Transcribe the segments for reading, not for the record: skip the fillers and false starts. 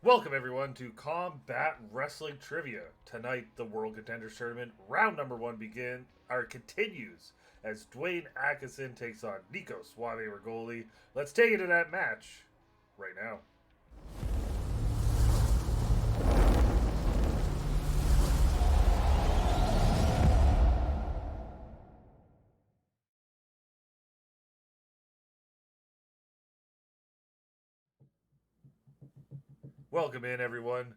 Welcome everyone to Combat Wrestling Trivia. Tonight, the World Contenders Tournament round number one continues as Dwayne Atkinson takes on Nico Suave Rigoli. Let's take it to that match right now. Welcome in, everyone.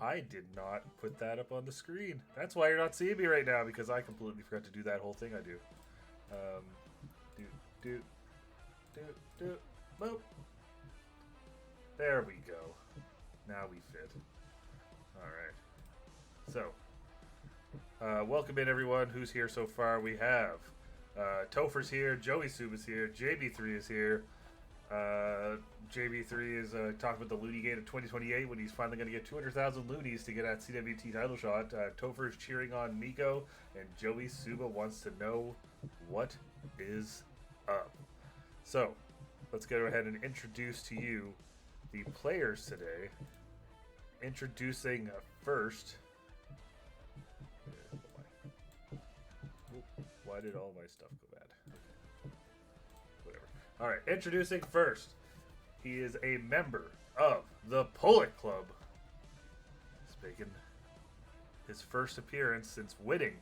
I did not put that up on the screen. That's why you're not seeing me right now, because I completely forgot to do that whole thing I do. Um, do, do, do, do, boop. There we go. Now we fit. Alright. So, welcome in, everyone who's here so far. We have Topher's here, Joey Suba's here, JB3 is here. JB3 is talking about the Looney Gate of 2028 when he's finally going to get 200,000 loonies to get that CWT title shot. Topher is cheering on Nico, and Joey Suba wants to know what is up. So, let's go ahead and introduce to you the players today. Introducing first. Why did all my stuff go bad? Whatever. All right, introducing first. He is a member of the Pullet Club. He's making his first appearance since winning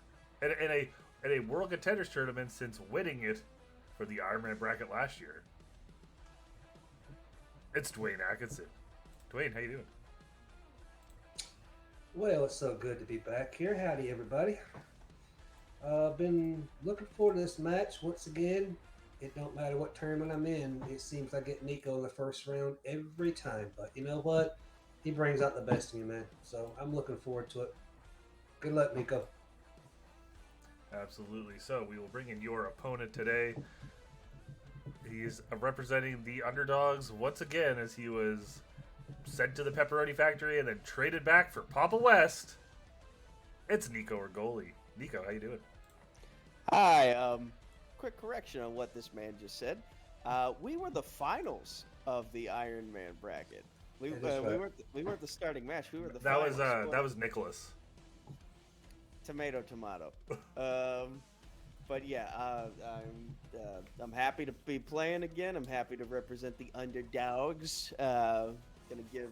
in a World Contenders Tournament since winning it for the Ironman bracket last year. It's Dwayne Atkinson. Dwayne, how you doing? Well, it's so good to be back here. Howdy, everybody. Been looking forward to this match once again. It don't matter what tournament I'm in. It seems I get Nico in the first round every time. But you know what? He brings out the best in me, man. So I'm looking forward to it. Good luck, Nico. Absolutely. So we will bring in your opponent today. He's representing the underdogs once again, as he was sent to the pepperoni factory and then traded back for Papa West. It's Nico Rigoli. Nico, how you doing? Hi. Quick correction on what this man just said. We were the finals of the Iron Man bracket. We weren't the starting match. We were the finals. That was Nicholas. Tomato. But yeah, I'm happy to be playing again. I'm happy to represent the underdogs. Gonna give.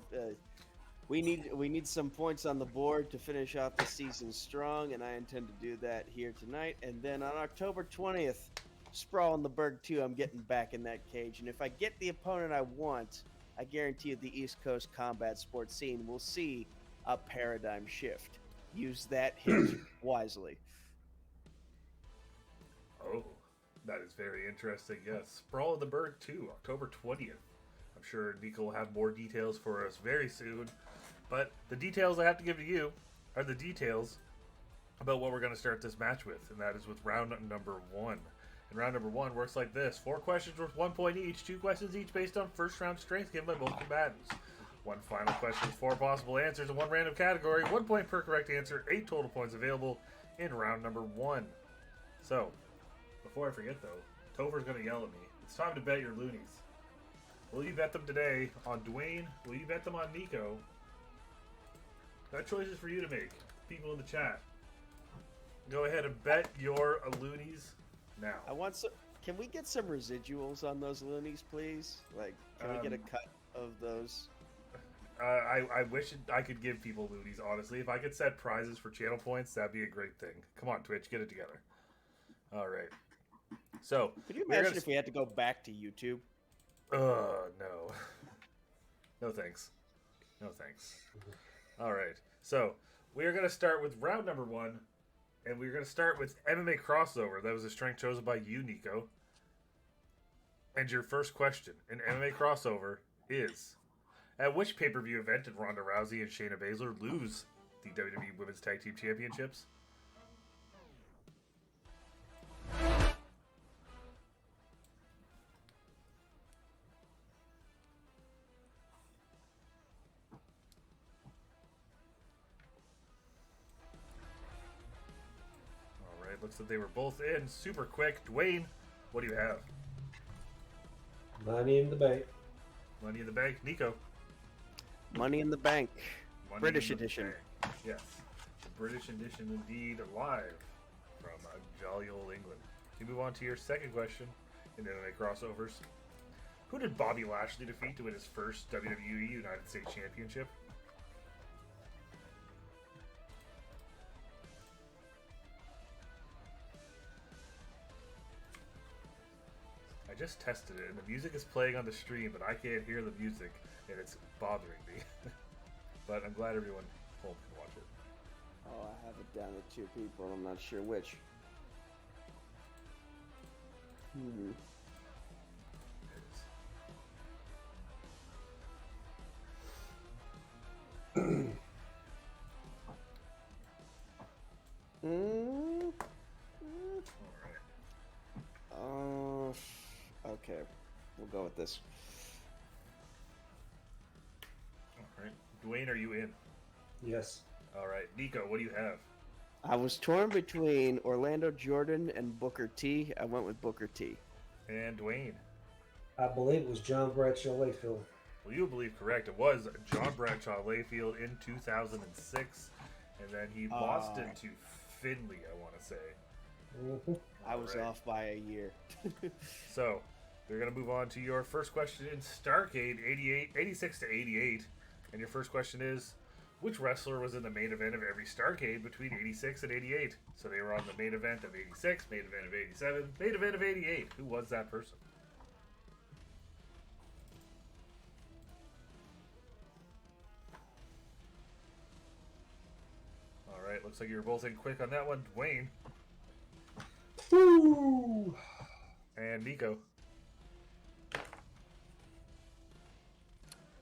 We need some points on the board to finish off the season strong, and I intend to do that here tonight. And then on October 20th, Sprawl in the Berg 2, I'm getting back in that cage. And if I get the opponent I want, I guarantee you the East Coast combat sports scene will see a paradigm shift. Use that hint wisely. Oh, that is very interesting. Yes, Sprawl in the Berg 2, October 20th. I'm sure Nico will have more details for us very soon. But the details I have to give to you are the details about what we're going to start this match with, and that is with round number one. And round number one works like this. 4 questions worth 1 point each. 2 questions each based on first round strength given by both combatants. 1 final question, 4 possible answers, and 1 random category. 1 point per correct answer. 8 total points available in round number one. So, before I forget though, Topher's going to yell at me. It's time to bet your loonies. Will you bet them today on Dwayne? Will you bet them on Nico? That choice is for you to make. People in the chat. Go ahead and bet your loonies now. I want some. Can we get some residuals on those loonies, please? Like, can we get a cut of those? I wish I could give people loonies, honestly. If I could set prizes for channel points, that'd be a great thing. Come on, Twitch, get it together. All right. So, could you imagine if we had to go back to YouTube? No. No thanks. No thanks. All right. So, we are going to start with round number one, and we're going to start with MMA crossover. That was a strength chosen by you, Nico. And your first question in MMA crossover is, at which pay-per-view event did Ronda Rousey and Shayna Baszler lose the WWE Women's Tag Team Championships? Looks like they were both in super quick. Dwayne, what do you have? Money in the bank. Money in the Bank. Nico. Money in the Bank. Money British in the edition. Bank. Yes, the British edition indeed, live from jolly old England. You move on to your second question in MMA crossovers. Who did Bobby Lashley defeat to win his first WWE United States Championship? I just tested it, and the music is playing on the stream, but I can't hear the music, and it's bothering me. But I'm glad everyone home can watch it. Oh, I have it down to 2 people, and I'm not sure which. It is. All right. Okay, we'll go with this. All right. Dwayne, are you in? Yes. All right. Nico, what do you have? I was torn between Orlando Jordan and Booker T. I went with Booker T. And Dwayne. I believe it was John Bradshaw Layfield. Well, you believe correct. It was John Bradshaw Layfield in 2006, and then he lost it to Finley, I want to say. Mm-hmm. I was off by a year. So, we're going to move on to your first question in Starrcade 86 to 88. And your first question is, which wrestler was in the main event of every Starrcade between 86 and 88? So they were on the main event of 86, main event of 87, main event of 88. Who was that person? All right, looks like you were both in quick on that one. Dwayne. Woo! And Nico.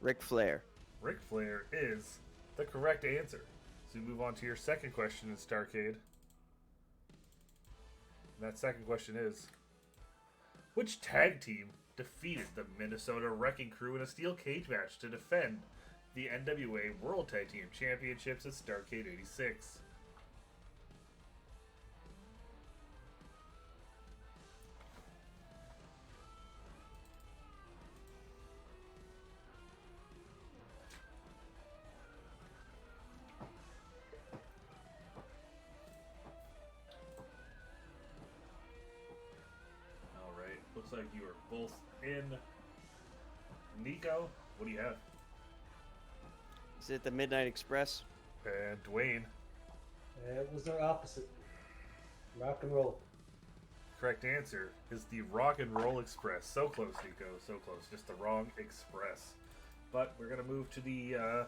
Ric Flair. Ric Flair is the correct answer. So we move on to your second question in Starrcade. And that second question is, which tag team defeated the Minnesota Wrecking Crew in a steel cage match to defend the NWA World Tag Team Championships at Starrcade 86? Looks like you are both in. Nico, what do you have? Is it the Midnight Express? And Dwayne. It was their opposite. Rock and roll. Correct answer is the Rock and Roll Express. So close, Nico. So close. Just the wrong express. But we're gonna move to the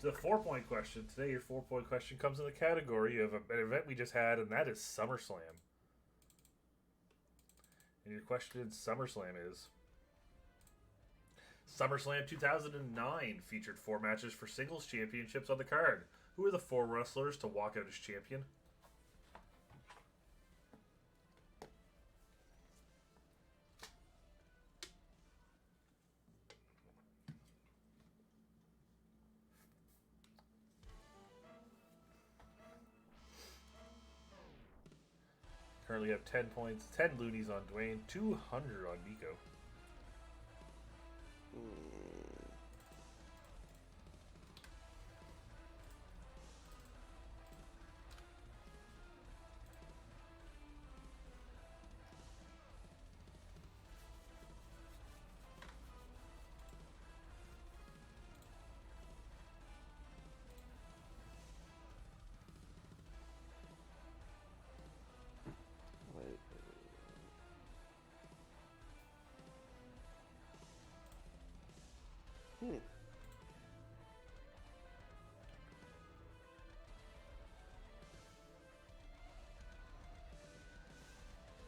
4-point question. Today, your 4-point question comes in the category of an event we just had, and that is SummerSlam. And your question in SummerSlam is, SummerSlam 2009 featured 4 matches for singles championships on the card. Who are the 4 wrestlers to walk out as champion? Currently have 10 points, 10 loonies on Dwayne, 200 on Nico.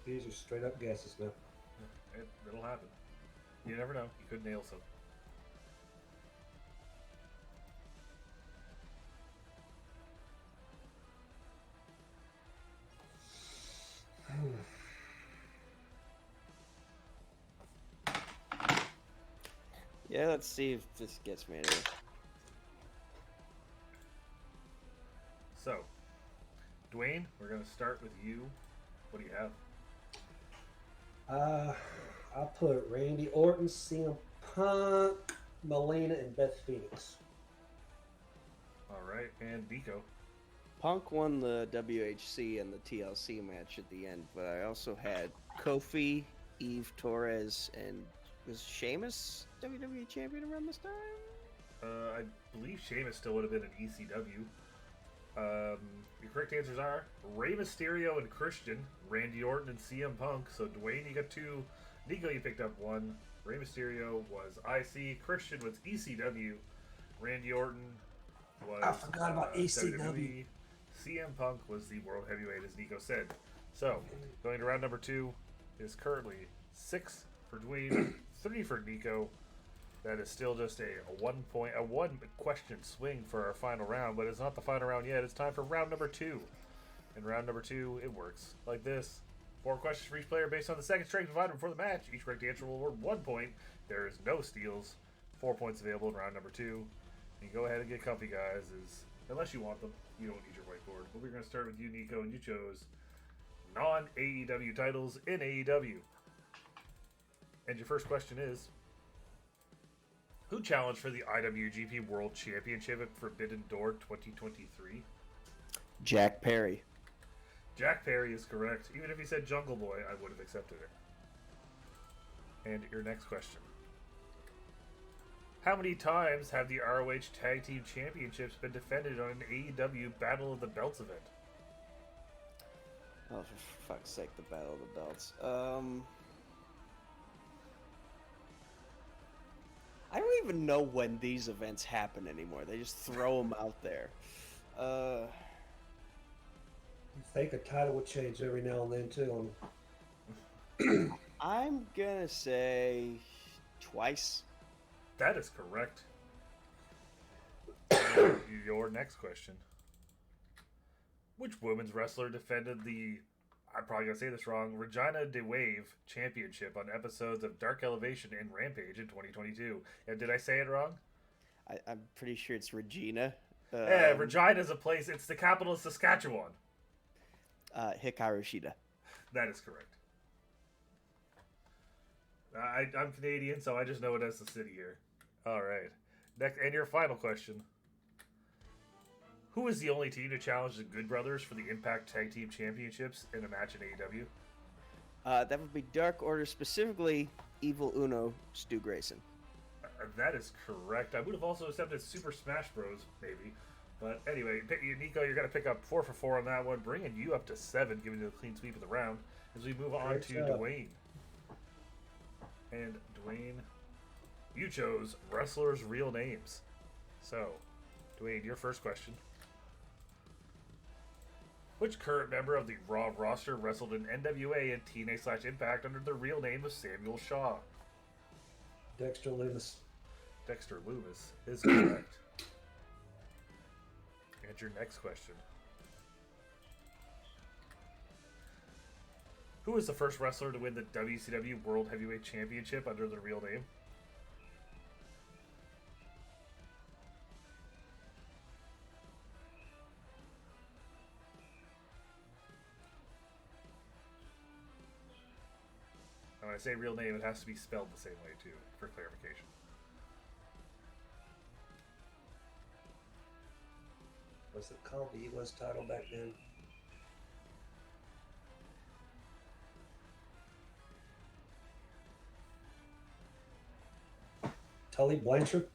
These are straight up guesses now. It'll happen. You never know. You could nail some. Yeah, let's see if this gets me anywhere. So, Dwayne, we're going to start with you. What do you have? I'll put Randy Orton, CM Punk, Melina, and Beth Phoenix. All right, and Nico. Punk won the WHC and the TLC match at the end, but I also had Kofi, Eve Torres, and was Sheamus WWE champion around this time? I believe Sheamus still would have been an ECW. Your correct answers are Rey Mysterio and Christian, Randy Orton and CM Punk. So Dwayne, you got 2. Nico, you picked up 1. Rey Mysterio was IC. Christian was ECW. Randy Orton was I forgot about ECW. WWE. CM Punk was the World Heavyweight, as Nico said. So, going to round number 2 is currently 6 for Dwayne, 3 for Nico. That is still just a one question swing for our final round, but it's not the final round yet. It's time for round number 2. In round number 2, it works like this. 4 questions for each player based on the second strength provided before the match. Each correct answer will award 1 point. There is no steals. 4 points available in round number 2. You can go ahead and get comfy, guys. Unless you want them, you don't need your whiteboard. But we're going to start with you, Nico, and you chose non-AEW titles in AEW. And your first question is, who challenged for the IWGP World Championship at Forbidden Door 2023? Jack Perry. Jack Perry is correct. Even if he said Jungle Boy, I would have accepted it. And your next question. How many times have the ROH Tag Team Championships been defended on an AEW Battle of the Belts event? Oh, for fuck's sake, the Battle of the Belts. I don't even know when these events happen anymore. They just throw them out there. You think a title would change every now and then, too. I'm gonna say twice. That is correct. Your next question. Which women's wrestler defended the, I'm probably going to say this wrong, Regina de Wave Championship on episodes of Dark Elevation and Rampage in 2022? And did I say it wrong? I'm pretty sure it's Regina. Yeah, Regina's a place. It's the capital of Saskatchewan. Hikaru Shida. That is correct. I'm Canadian, so I just know it as the city here. All right. Next, and your final question. Who is the only team to challenge the Good Brothers for the Impact Tag Team Championships in a match in AEW? That would be Dark Order, specifically Evil Uno, Stu Grayson. That is correct. I would have also accepted Super Smash Bros, maybe. But anyway, Nico, you're going to pick up 4 for 4 on that one, bringing you up to 7, giving you the clean sweep of the round. As we move on to Dwayne. And Dwayne, you chose wrestlers' real names. So, Dwayne, your first question. Which current member of the Raw roster wrestled in NWA and TNA/Impact under the real name of Samuel Shaw? Dexter Loomis. Dexter Loomis is correct. And your next question. Who was the first wrestler to win the WCW World Heavyweight Championship under the real name? And when I say real name, it has to be spelled the same way, too, for clarification. Was it called the U.S. title back then? Tully Blanchard?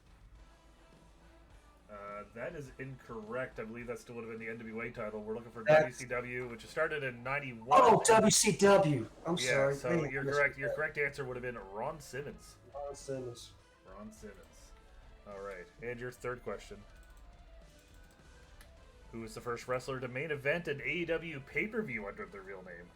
That is incorrect. I believe that still would have been the NWA title. We're looking for WCW, which started in 91. Oh, WCW. I'm sorry. So you're correct. Your correct answer would have been Ron Simmons. Ron Simmons. Ron Simmons. All right. And your third question. Who was the first wrestler to main event an AEW pay-per-view under their real name?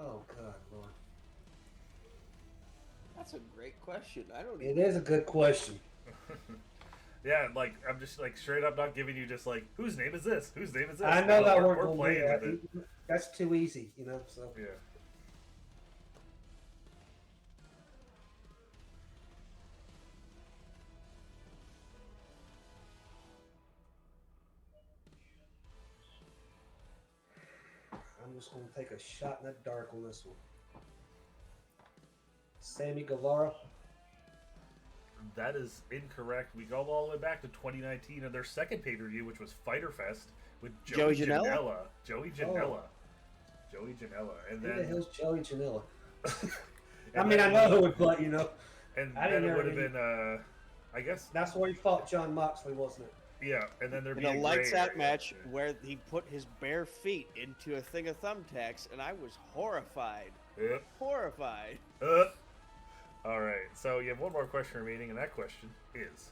Oh, God, Lord. That's a great question. I don't. It is a good question. Yeah, like I'm just like straight up not giving you just like whose name is this? Whose name is this? I know that we're playing with it. That's too easy, you know. So Yeah. I'm just going to take a shot in the dark on this one. Sammy Guevara. That is incorrect. We go all the way back to 2019 and their second pay-per-view, which was Fyter Fest with Joey Janela. Joey Janela. Joey Janela. And Who then the hell's Joey Janela? I and mean, then- I know it, but you know. And I then didn't it would know have been, I guess, That's where he fought John Moxley, wasn't it? yeah. And then there'd In be a lights gray out area. match where he put his bare feet into a thing of thumbtacks, and I was horrified. Yep. Horrified. All right. So you have one more question remaining, and that question is: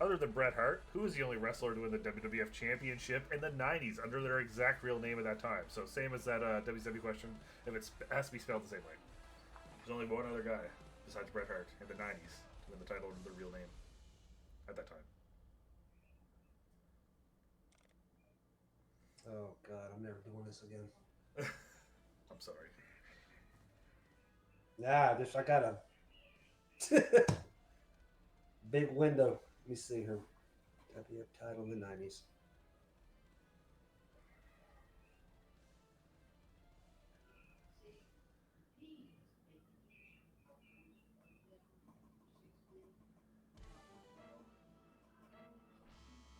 other than Bret Hart, who is the only wrestler to win the WWF Championship in the '90s under their exact real name at that time? So same as that WCW question. If it has to be spelled the same way. There's only one other guy besides Bret Hart in the '90s to win the title under the real name at that time. Oh God, I'm never doing this again. I'm sorry. I got a big window. Let me see here. WWF title in the '90s.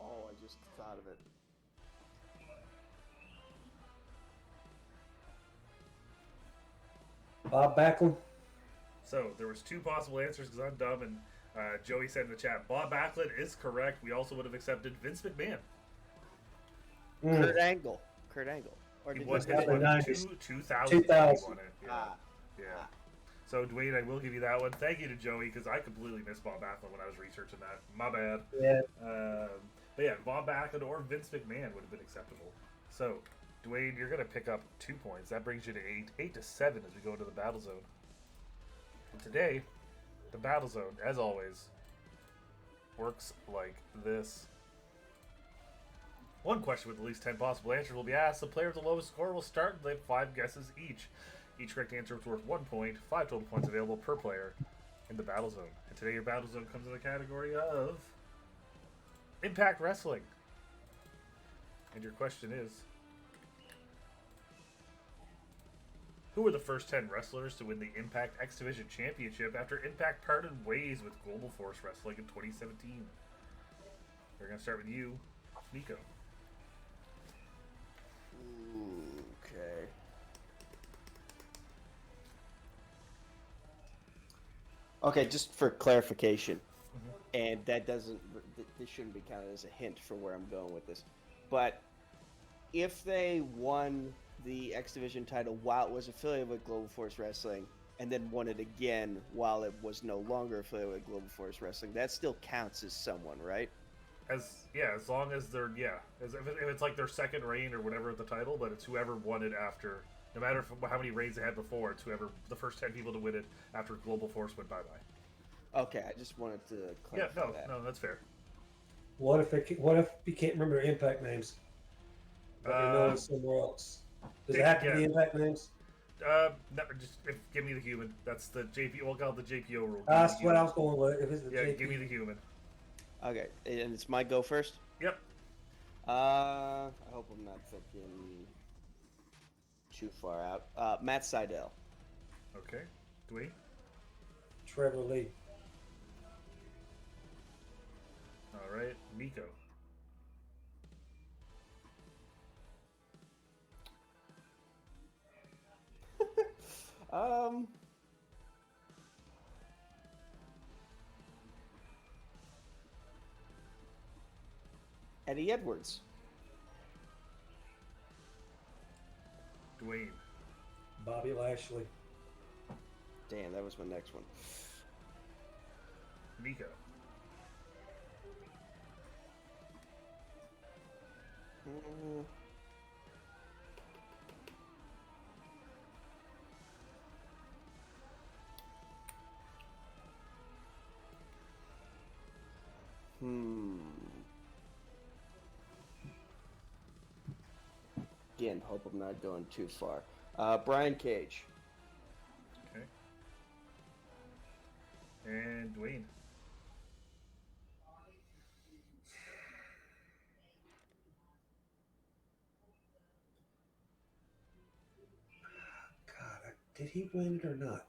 Oh, I just thought of it. Bob Backlund. So there was two possible answers because I'm dumb, and Joey said in the chat, Bob Backlund is correct. We also would have accepted Vince McMahon. Kurt Angle. Kurt Angle. Or He did won you his the one in 90s. 2000. 2000. He won it. Yeah. Ah, Yeah. So Dwayne, I will give you that one. Thank you to Joey because I completely missed Bob Backlund when I was researching that. My bad. Yeah. But yeah, Bob Backlund or Vince McMahon would have been acceptable. So Dwayne, you're gonna pick up 2 points. That brings you to 8 to 7 as we go into the battle zone. And today, the battle zone, as always, works like this. One question with at least 10 possible answers will be asked. The player with the lowest score will start and they have 5 guesses each. Each correct answer is worth 1 point, 5 total points available per player in the battle zone. And today your battle zone comes in the category of Impact Wrestling. And your question is, who were the first 10 wrestlers to win the Impact X Division Championship after Impact parted ways with Global Force Wrestling in 2017? We're going to start with you, Nico. okay. Okay, just for clarification, and that doesn't, this shouldn't be counted as a hint for where I'm going with this, but if they won the X Division title while it was affiliated with Global Force Wrestling, and then won it again while it was no longer affiliated with Global Force Wrestling, that still counts as someone, right? As long as they're as if it's like their second reign or whatever of the title, but it's whoever won it after. No matter how many reigns they had before, it's whoever the first 10 people to win it after Global Force went bye bye. Okay, I just wanted to Yeah, clarify that. no, that's fair. What if you can't remember their Impact names? But they know it's somewhere else. Does it have to be Impact names? No, give me the human. That's the JP. We'll call it the JPO rule. That's what I was going with. If it's the JP. Give me the human. Okay, and it's my go first? Yep. I hope I'm not thinking too far out. Matt Sydal. Okay. Dwayne. Trevor Lee. All right. Nico. Eddie Edwards. Dwayne. Bobby Lashley. Damn, that was my next one. Nico. Mm. Again, hope I'm not going too far. Brian Cage. Okay. And Dwayne. Did he win it or not?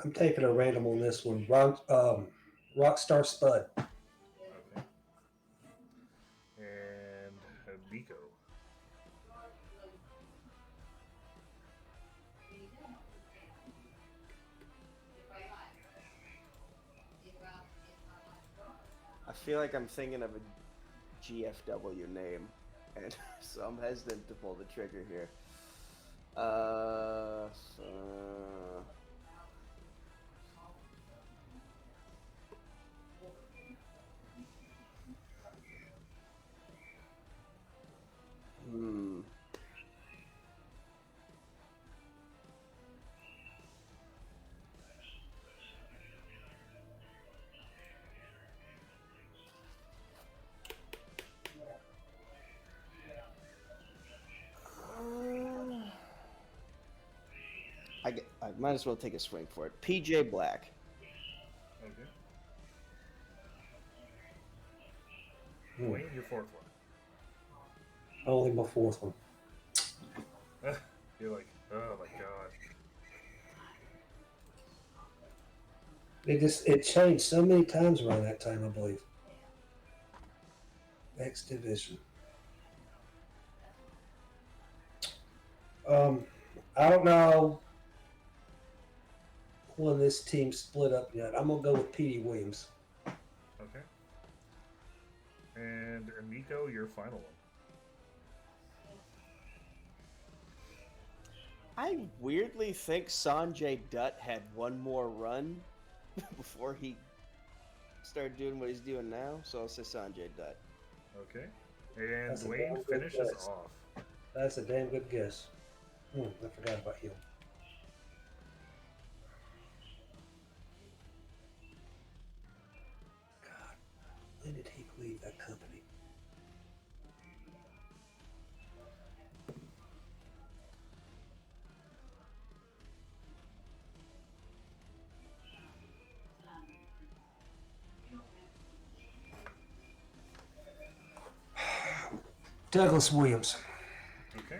I'm taking a random on this one. Rockstar Spud. Okay. And Nico. I feel like I'm thinking of a GFW name, and so I'm hesitant to pull the trigger here. Hmm. I might as well take a swing for it. PJ Black. Okay. Hmm. Dwayne, your fourth Only my fourth one. one. You're like, oh my god. It changed so many times around that time, I believe. X Division. I don't know when this team split up yet. I'm gonna go with Petey Williams. Okay. And Nico, your final one. I weirdly think Sanjay Dutt had one more run before he started doing what he's doing now, so I'll say Sanjay Dutt. Okay. And That's a Dwayne damn good finishes guess. off. That's a damn good guess. I forgot about him. God, when did he leave that company? Douglas Williams. Okay.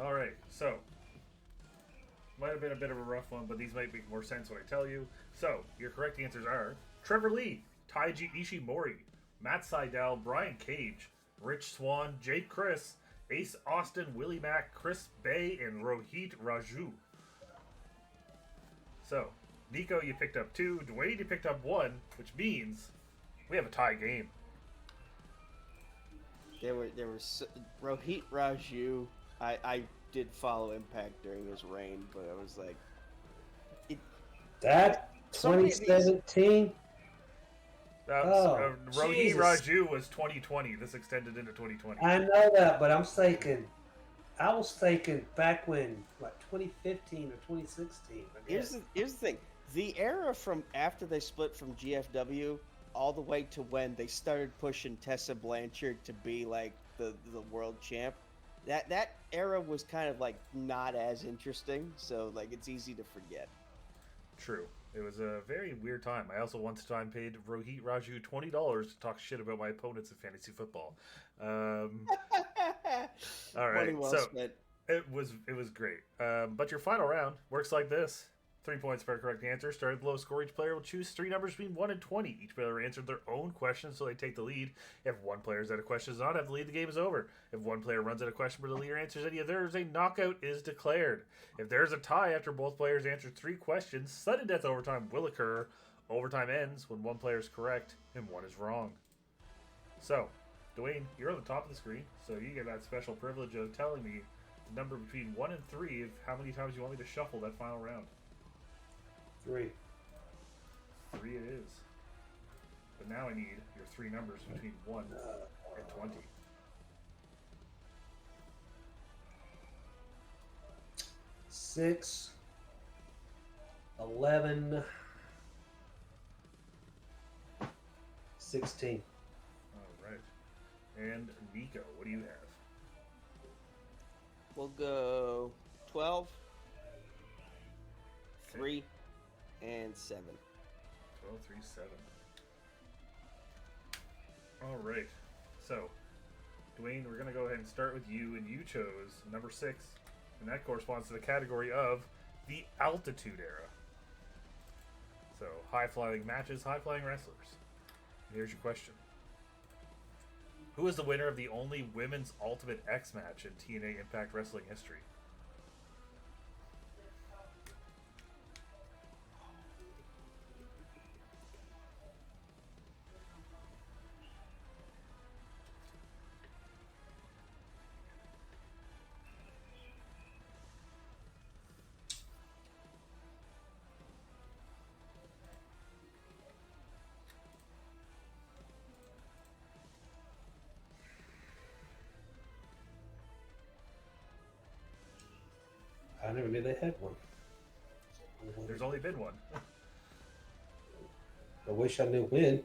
All right. So, might have been a bit of a rough one, but these might make more sense when I tell you. So, your correct answers are Trevor Lee, Taiji Ishimori, Matt Seidel, Brian Cage, Rich Swan, Jake Chris, Ace Austin, Willie Mack, Chris Bay, and Rohit Raju. So, Nico, you picked up 2. Dwayne, you picked up 1, which means we have a tie game. There were Rohit Raju. I did follow Impact during his reign, but I was like, That so many of these- 2017. Rohit Jesus. Raju was 2020. This extended into 2020. I know that, but I was thinking back when, like 2015 or 2016. here's the thing: the era from after they split from GFW all the way to when they started pushing Tessa Blanchard to be like the world champ. That era was kind of like not as interesting, so like it's easy to forget. True. It was a very weird time. I also once time paid Rohit Raju $20 to talk shit about my opponents in fantasy football. All right, Money well so spent. it was great. But your final round works like this: 3 points per correct answer. Starting the lowest score, each player will choose 3 numbers between 1 and 20. Each player answered their own question, so they take the lead. If one player's out of questions not have the lead, the game is over. If one player runs out of question but the leader answers any of theirs, a knockout is declared. If there's a tie after both players answer 3 questions, sudden death overtime will occur. Overtime ends when one player is correct and one is wrong. So, Dwayne, you're on the top of the screen, so you get that special privilege of telling me the number between 1 and 3 of how many times you want me to shuffle that final round. 3. 3 it is. But now I need your 3 numbers between 1 and 20. 6, 11, 16. All right. And Nico, what do you have? We'll go 12, 3, and 7. 12, 3, 7. All right. So, Dwayne, we're going to go ahead and start with you, and you chose number 6, and that corresponds to the category of the Altitude Era. So, high-flying matches, high-flying wrestlers. And here's your question. Who is the winner of the only women's Ultimate X match in TNA Impact Wrestling history? I never knew they had one. There's only been one. I wish I knew when.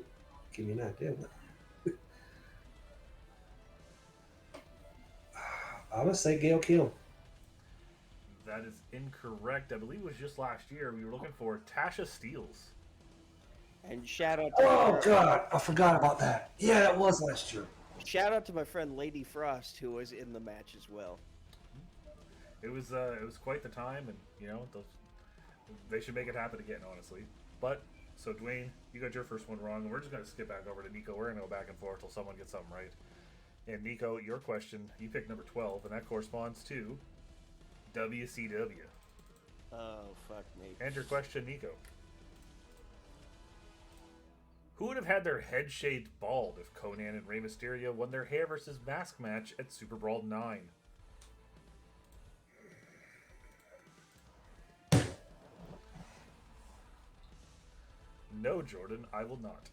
Give me an idea. I'm gonna say Gail Kim. That is incorrect. I believe it was just last year. We were looking for Tasha Steelz. And shout out to Oh God, I forgot about that. Yeah, that was last year. my friend Lady Frost, who was in the match as well. It was quite the time, and they should make it happen again, honestly. But so Dwayne, you got your first one wrong, and we're just gonna skip back over to Nico. We're gonna go back and forth till someone gets something right. And Nico, your question, you picked number 12, and that corresponds to WCW. Oh fuck me! And your question, Nico. Who would have had their head shaved bald if Conan and Rey Mysterio won their hair versus mask match at Super Brawl 9? No, Jordan, I will not.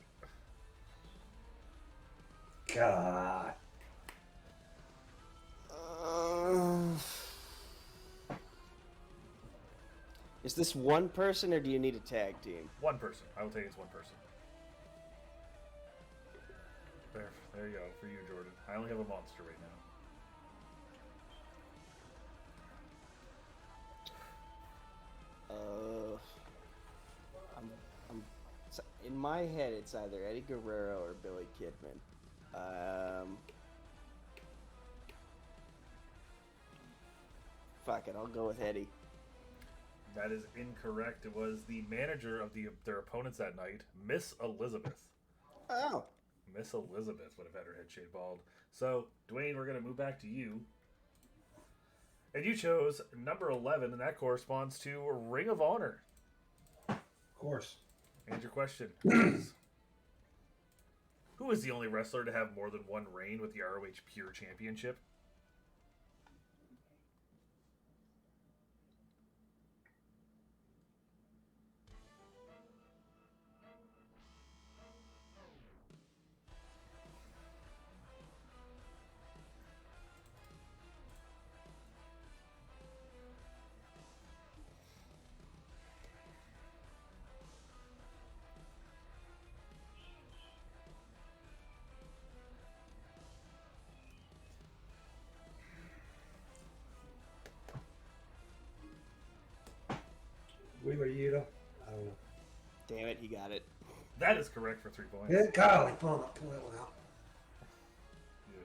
God. Is this one person, or do you need a tag team? One person. I will take it as one person. There you go, for you, Jordan. I only have a monster right now. In my head, it's either Eddie Guerrero or Billy Kidman. Fuck it, I'll go with Eddie. That is incorrect. It was the manager of their opponents that night, Miss Elizabeth. Oh. Miss Elizabeth would have had her head shaved bald. So, Dwayne, we're going to move back to you. And you chose number 11, and that corresponds to Ring of Honor. Of course. And your question is, who is the only wrestler to have more than one reign with the ROH Pure Championship? We were Yuta. I don't know. Damn it, he got it. That is correct for 3 points. Yeah, golly, pull that one out.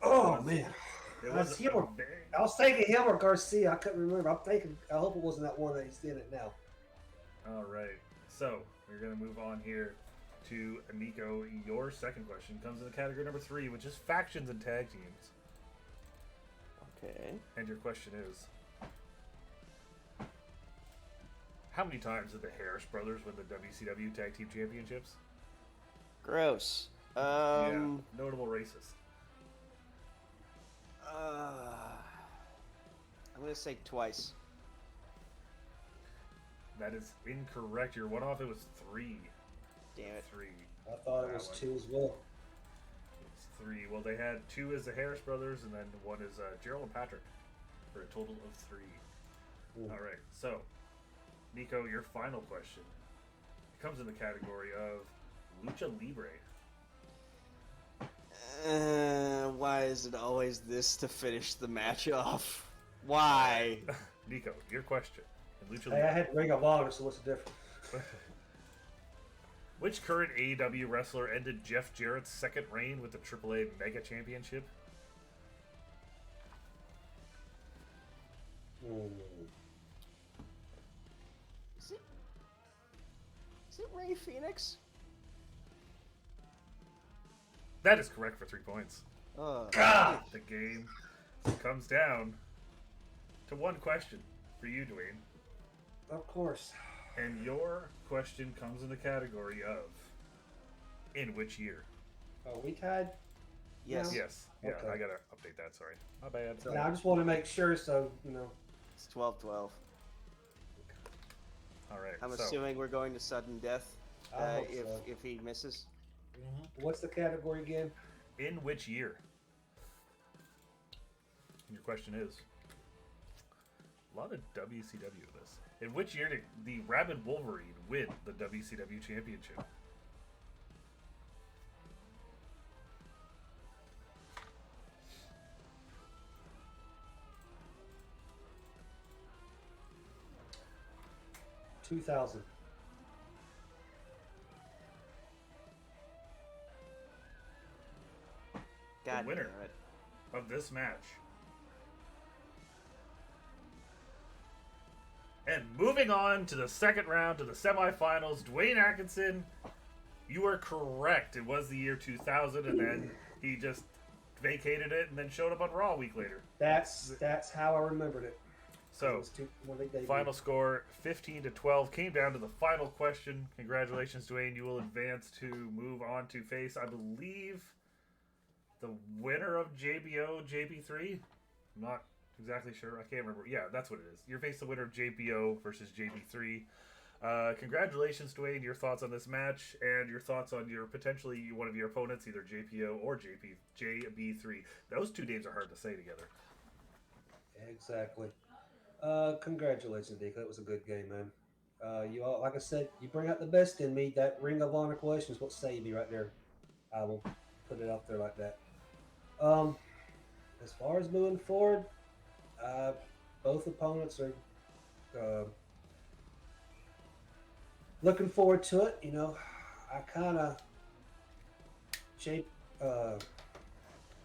Oh man. It was him or, I was thinking him or Garcia. I couldn't remember. I hope it wasn't that one that he's in it now. All right. So we're going to move on here to Nico. Your second question comes in the category number 3, which is factions and tag teams. Okay. And your question is, how many times did the Harris brothers win the WCW Tag Team Championships? Gross. Yeah, notable racist. I'm gonna say twice. That is incorrect. You're one off. It was 3. Damn it. 3. I thought it was 2 as well. It's 3. Well, they had 2 as the Harris brothers, and then 1 is Gerald and Patrick, for a total of 3. Ooh. All right. So, Nico, your final question. It comes in the category of Lucha Libre. Why is it always this to finish the match off? Why? Nico, your question. In Lucha Hey, I Libre. had Ring of Honor, so what's the difference? Which current AEW wrestler ended Jeff Jarrett's second reign with the AAA Mega Championship? Is it Ray Phoenix? That is correct for 3 points. God! The game comes down to one question for you, Dwayne. Of course. And your question comes in the category of in which year? Oh, we tied? Yes. No. Yes. Yeah, Okay. I gotta update that, sorry. My bad. So I just want to make sure, so, you know. It's 12-12. Alright. I'm so, assuming we're going to sudden death I hope if so. if he misses. What's the category again? in which year? Your question is a lot of WCW in this. In which year did the Rabid Wolverine win the WCW championship? $2,000. God winner. damn it. Of this match. And moving on to the second round, to the semifinals, Dwayne Atkinson, you are correct. It was the year 2000, and then he just vacated it and then showed up on Raw a week later. That's how I remembered it. So, It was when they debuted. final score 15-12. Came down to the final question. Congratulations, Dwayne. You will advance to move on to face, I believe, the winner of JBO JB3. I'm not exactly sure. I can't remember. Yeah, that's what it is. You're facing the winner of JBO versus JB3. Congratulations, Dwayne. Your thoughts on this match and your thoughts on your potentially one of your opponents, either JPO or JB3. Those two names are hard to say together. Exactly. Congratulations, Nico. That was a good game, man. You all, like I said, you bring out the best in me. That Ring of Honor question is what saved me right there. I will put it up there like that. As far as moving forward, both opponents are looking forward to it. You know, I kind of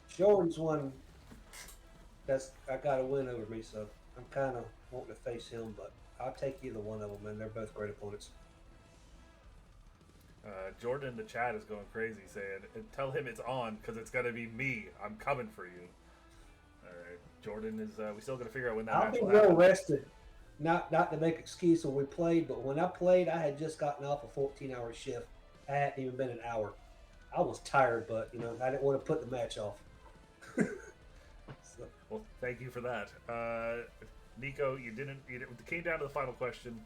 Jordan's one that's I got a win over me, so I'm kind of wanting to face him, but I'll take either one of them, man. They're both great opponents. Jordan in the chat is going crazy saying, tell him it's on because it's going to be me. I'm coming for you. All right. Jordan is, we still got to figure out when that I'll match be will well happen. rested. Not to make excuse when we played, but when I played, I had just gotten off a 14-hour shift. I hadn't even been an hour. I was tired, but, you know, I didn't want to put the match off. So. Well, thank you for that. Nico, you came down to the final question.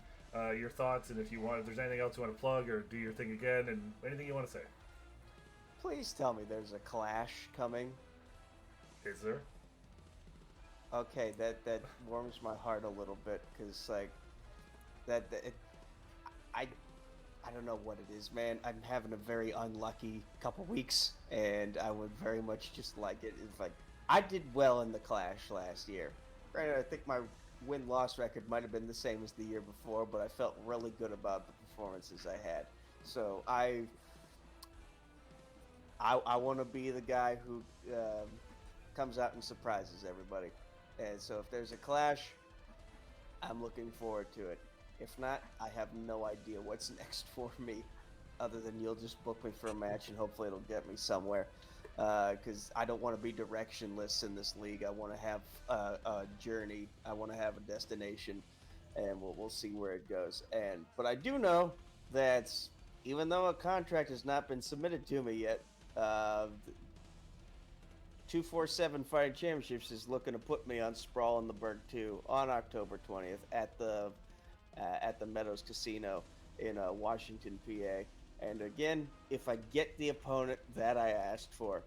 Your thoughts, and if there's anything else you want to plug or do your thing again, and anything you want to say. Please tell me there's a clash coming. Is there? Okay, that warms my heart a little bit because like I don't know what it is, man. I'm having a very unlucky couple weeks, and I would very much just like it. It's like I did well in the clash last year. Granted, I think my win-loss record might have been the same as the year before, but I felt really good about the performances I had. So I want to be the guy who comes out and surprises everybody. And so if there's a clash, I'm looking forward to it. If not, I have no idea what's next for me, other than you'll just book me for a match and hopefully it'll get me somewhere. Because I don't want to be directionless in this league. I want to have a journey. I want to have a destination, and we'll see where it goes. But I do know that even though a contract has not been submitted to me yet, 247 Fighting Championships is looking to put me on Sprawl in the Berg 2 on October 20th at the Meadows Casino in Washington, PA. And again, if I get the opponent that I asked for,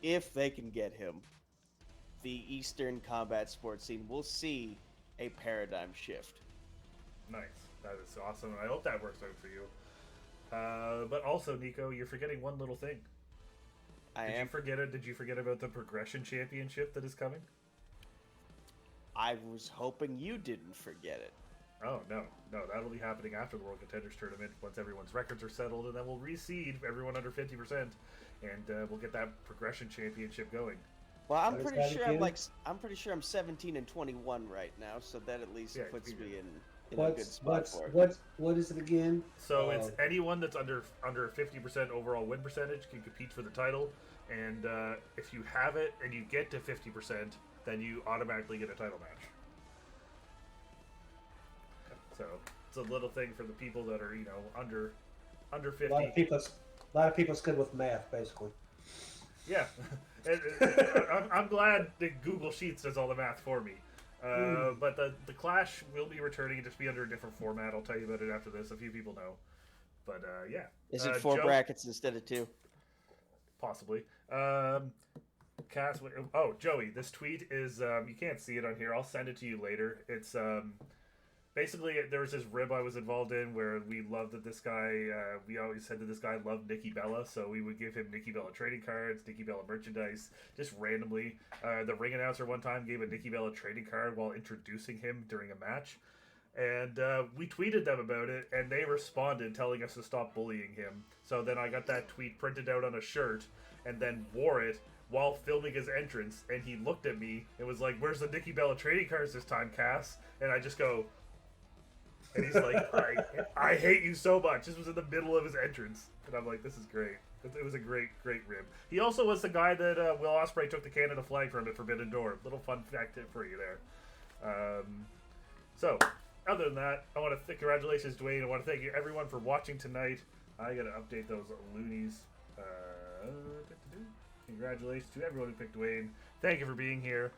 if they can get him, the Eastern combat sports scene will see a paradigm shift. Nice. That is awesome. I hope that works out for you. But also, Nico, you're forgetting one little thing. Did you forget about the Progression Championship that is coming? I was hoping you didn't forget it. Oh, no. No, that'll be happening after the World Contenders Tournament once everyone's records are settled, and then we'll reseed everyone under 50%, and we'll get that progression championship going. Well, I'm What is pretty that sure again? I'm pretty sure I'm 17-21 right now, so that at least Yeah, puts you're me good. in a good spot for it. What is it again? So it's anyone that's under 50% overall win percentage can compete for the title, and if you have it and you get to 50%, then you automatically get a title match. So it's a little thing for the people that are under A 50. lot of people's good with math, basically. Yeah, I'm glad that Google Sheets does all the math for me. But the Clash will be returning and just be under a different format. I'll tell you about it after this. A few people know. But yeah. Is it 4 Joe, brackets instead of 2? possibly. Cass, Joey, this tweet is, you can't see it on here. I'll send it to you later. It's, basically, there was this rib I was involved in where we loved that this guy, we always said that this guy loved Nikki Bella, so we would give him Nikki Bella trading cards, Nikki Bella merchandise, just randomly. The ring announcer one time gave a Nikki Bella trading card while introducing him during a match. And we tweeted them about it, and they responded telling us to stop bullying him. So then I got that tweet printed out on a shirt, and then wore it while filming his entrance. And he looked at me and was like, "Where's the Nikki Bella trading cards this time, Cass?" And I just go, and he's like, I hate you so much. This was in the middle of his entrance. And I'm like, this is great. It was a great rib. He also was the guy that Will Ospreay took the Canada flag from at Forbidden Door. Little fun fact tip for you there. So, other than that, I want to congratulations, Dwayne. I want to thank you everyone for watching tonight. I got to update those loonies. Congratulations to everyone who picked Dwayne. Thank you for being here.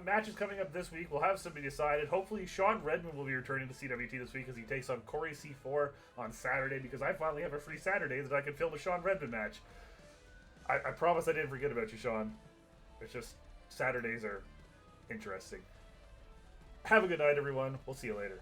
Matches coming up this week. We'll have somebody decided. Hopefully, Sean Redmond will be returning to CWT this week as he takes on Corey C4 on Saturday, because I finally have a free Saturday that I can film a Sean Redmond match. I promise I didn't forget about you, Sean. It's just Saturdays are interesting. Have a good night, everyone. We'll see you later.